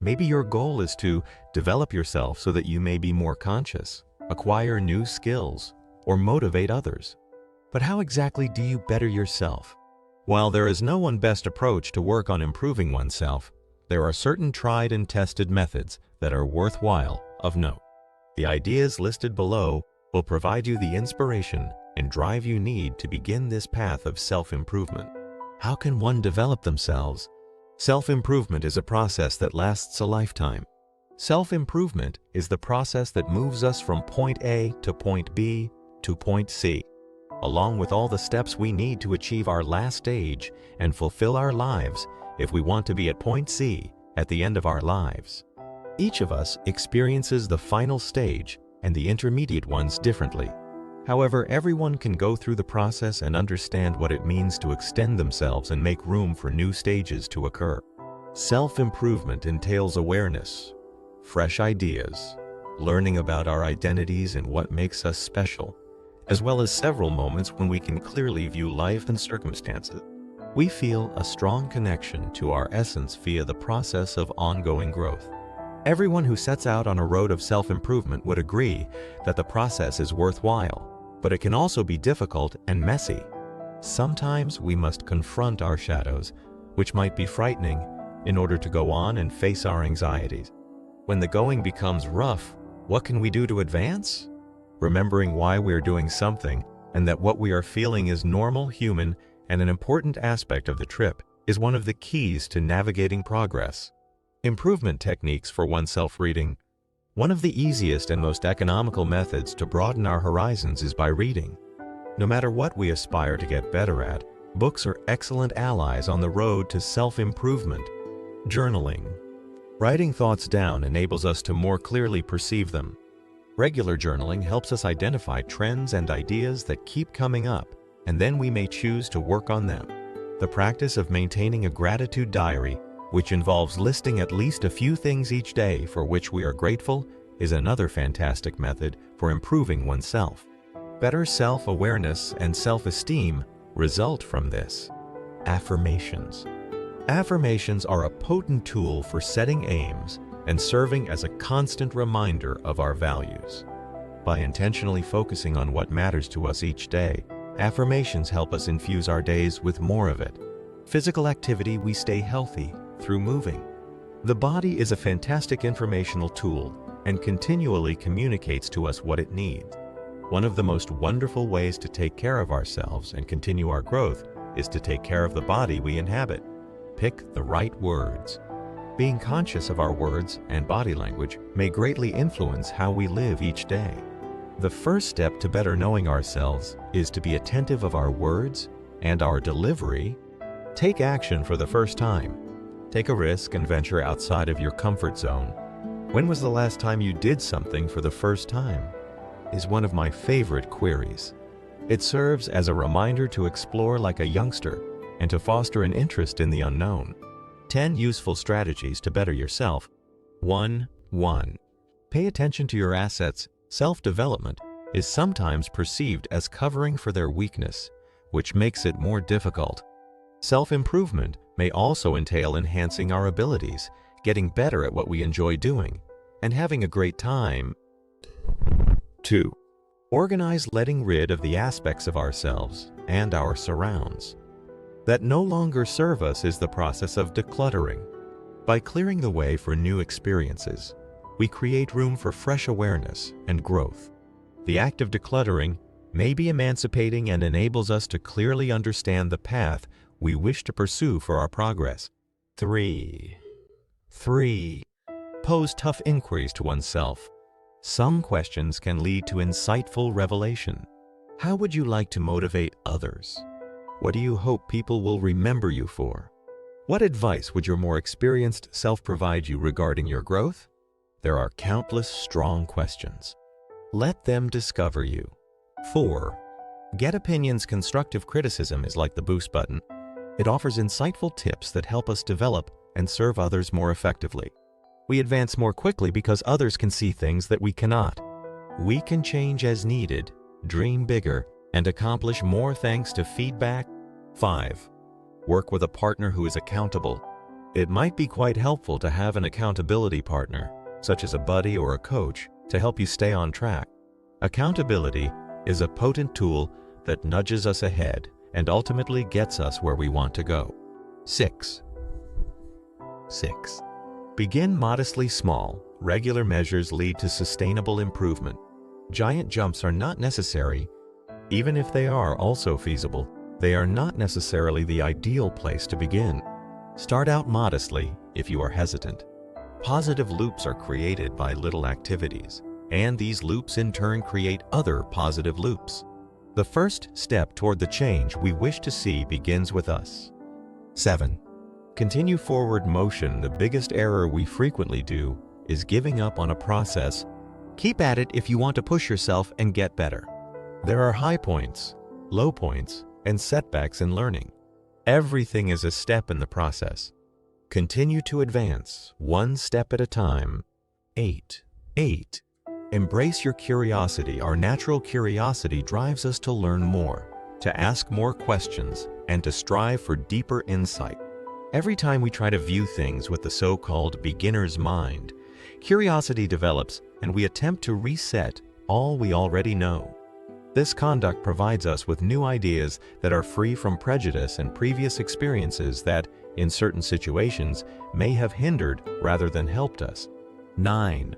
Maybe your goal is to develop yourself so that you may be more conscious, acquire new skills, or motivate others. But how exactly do you better yourself? While there is no one best approach to work on improving oneself, there are certain tried and tested methods that are worthwhile of note. The ideas listed below will provide you the inspiration and drive you need to begin this path of self-improvement. How can one develop themselves? Self-improvement is a process that lasts a lifetime. Self-improvement is the process that moves us from point A to point B to point C, along with all the steps we need to achieve our last stage and fulfill our lives if we want to be at point C at the end of our lives. Each of us experiences the final stage and the intermediate ones differently. However, everyone can go through the process and understand what it means to extend themselves and make room for new stages to occur. Self-improvement entails awareness, fresh ideas, learning about our identities and what makes us special, as well as several moments when we can clearly view life and circumstances. We feel a strong connection to our essence via the process of ongoing growth. Everyone who sets out on a road of self-improvement would agree that the process is worthwhile, but it can also be difficult and messy. Sometimes we must confront our shadows, which might be frightening, in order to go on and face our anxieties. When the going becomes rough, what can we do to advance? Remembering why we're doing something and that what we are feeling is normal, human, and an important aspect of the trip is one of the keys to navigating progress. Improvement techniques for oneself reading. One of the easiest and most economical methods to broaden our horizons is by reading. No matter what we aspire to get better at, books are excellent allies on the road to self-improvement. Journaling. Writing thoughts down enables us to more clearly perceive them. Regular journaling helps us identify trends and ideas that keep coming up, and then we may choose to work on them. The practice of maintaining a gratitude diary, which involves listing at least a few things each day for which we are grateful, is another fantastic method for improving oneself. Better self-awareness and self-esteem result from this. Affirmations. Affirmations are a potent tool for setting aims and serving as a constant reminder of our values. By intentionally focusing on what matters to us each day, affirmations help us infuse our days with more of it. Physical activity, we stay healthy through moving. The body is a fantastic informational tool and continually communicates to us what it needs. One of the most wonderful ways to take care of ourselves and continue our growth is to take care of the body we inhabit. Pick the right words. Being conscious of our words and body language may greatly influence how we live each day. The first step to better knowing ourselves is to be attentive of our words and our delivery. Take action for the first time. Take a risk and venture outside of your comfort zone. When was the last time you did something for the first time? Is one of my favorite queries. It serves as a reminder to explore like a youngster and to foster an interest in the unknown. 10 useful strategies to better yourself. 1. Pay attention to your assets. Self-development is sometimes perceived as covering for their weakness, which makes it more difficult. Self-improvement may also entail enhancing our abilities, getting better at what we enjoy doing, and having a great time. 2. Organize letting rid of the aspects of ourselves and our surrounds that no longer serve us is the process of decluttering. By clearing the way for new experiences, we create room for fresh awareness and growth. The act of decluttering may be emancipating and enables us to clearly understand the path we wish to pursue for our progress. 3. Pose tough inquiries to oneself. Some questions can lead to insightful revelation. How would you like to motivate others? What do you hope people will remember you for? What advice would your more experienced self provide you regarding your growth? There are countless strong questions. Let them discover you. 4. Get opinions. Constructive criticism is like the boost button. It offers insightful tips that help us develop and serve others more effectively. We advance more quickly because others can see things that we cannot. We can change as needed, dream bigger, and accomplish more thanks to feedback. 5. Work with a partner who is accountable. It might be quite helpful to have an accountability partner, such as a buddy or a coach, to help you stay on track. Accountability is a potent tool that nudges us ahead and ultimately gets us where we want to go. 6. Begin modestly small. Regular measures lead to sustainable improvement. Giant jumps are not necessary. Even if they are also feasible, they are not necessarily the ideal place to begin. Start out modestly if you are hesitant. Positive loops are created by little activities, and these loops in turn create other positive loops. The first step toward the change we wish to see begins with us. 7. Continue forward motion. The biggest error we frequently do is giving up on a process. Keep at it if you want to push yourself and get better. There are high points, low points, and setbacks in learning. Everything is a step in the process. Continue to advance, one step at a time. 8. Embrace your curiosity. Our natural curiosity drives us to learn more, to ask more questions, and to strive for deeper insight. Every time we try to view things with the so-called beginner's mind, curiosity develops and we attempt to reset all we already know. This conduct provides us with new ideas that are free from prejudice and previous experiences that, in certain situations, may have hindered rather than helped us. 9.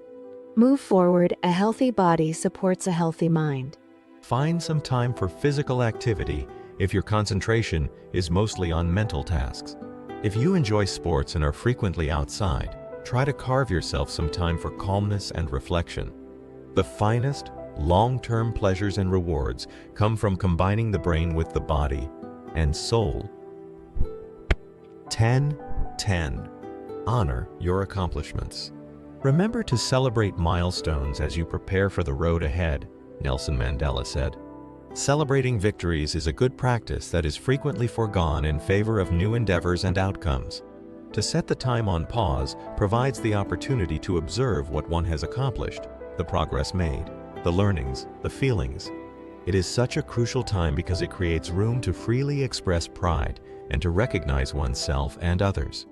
Move forward. A healthy body supports a healthy mind. Find some time for physical activity if your concentration is mostly on mental tasks. If you enjoy sports and are frequently outside, try to carve yourself some time for calmness and reflection. The finest, long-term pleasures and rewards come from combining the brain with the body and soul. 10. Honor your accomplishments. Remember to celebrate milestones as you prepare for the road ahead, Nelson Mandela said. Celebrating victories is a good practice that is frequently forgone in favor of new endeavors and outcomes. To set the time on pause provides the opportunity to observe what one has accomplished, the progress made, the learnings, the feelings. It is such a crucial time because it creates room to freely express pride and to recognize oneself and others.